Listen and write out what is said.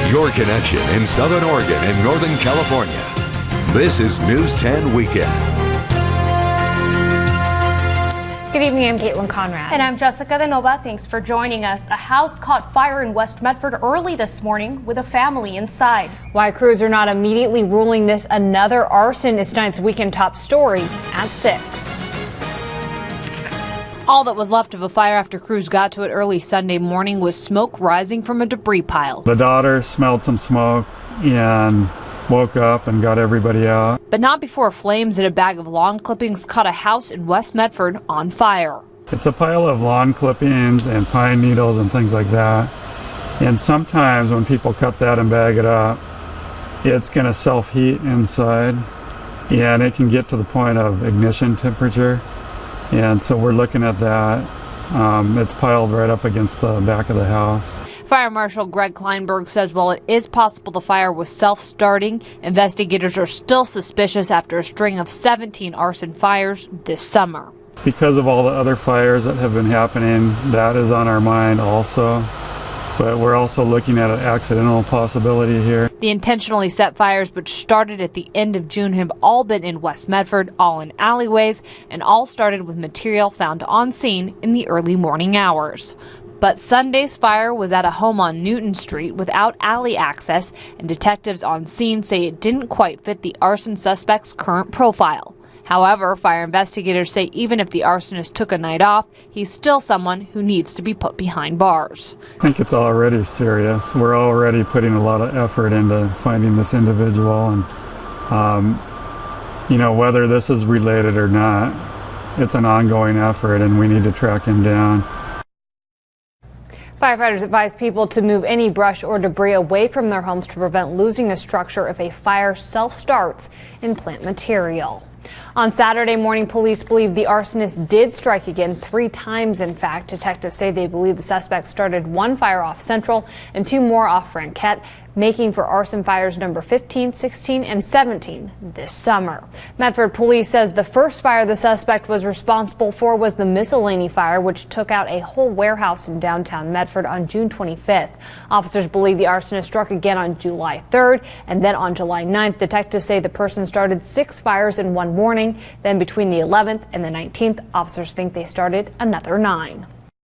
your connection in Southern Oregon and Northern California. This is News 10 Weekend. Good evening, I'm Caitlin Conrad. And I'm Jessica De Nova. Thanks for joining us. A house caught fire in West Medford early this morning with a family inside. Why crews are not immediately ruling this another arson is tonight's Weekend top story at 6. All that was left of a fire after crews got to it early Sunday morning was smoke rising from a debris pile. The daughter smelled some smoke and woke up and got everybody out. But not before flames in a bag of lawn clippings caught a house in West Medford on fire. It's a pile of lawn clippings and pine needles and things like that. And sometimes when people cut that and bag it up, it's going to self-heat inside and it can get to the point of ignition temperature. And so we're looking at that. It's piled right up against the back of the house. Fire Marshal Kleinberg says while it is possible the fire was self-starting, investigators are still suspicious after a string of 17 arson fires this summer. Because of all the other fires that have been happening, that is on our mind also. But we're also looking at an accidental possibility here. The intentionally set fires, which started at the end of June, have all been in West Medford, all in alleyways, and all started with material found on scene in the early morning hours. But Sunday's fire was at a home on Newton Street without alley access, and detectives on scene say it didn't quite fit the arson suspect's current profile. However, fire investigators say even if the arsonist took a night off, he's still someone who needs to be put behind bars. I think it's already serious. We're already putting a lot of effort into finding this individual, and whether this is related or not, it's an ongoing effort and we need to track him down. Firefighters advise people to move any brush or debris away from their homes to prevent losing a structure if a fire self-starts in plant material. On Saturday morning, police believe the arsonist did strike again 3 times. In fact, detectives say they believe the suspect started one fire off Central and 2 more off Franquette, making for arson fires number 15, 16, and 17 this summer. Medford Police says the first fire the suspect was responsible for was the miscellany fire, which took out a whole warehouse in downtown Medford on June 25th. Officers believe the arsonist struck again on July 3rd and then on July 9th. Detectives say the person started 6 fires in one morning. Then between the 11th and the 19th, officers think they started another 9.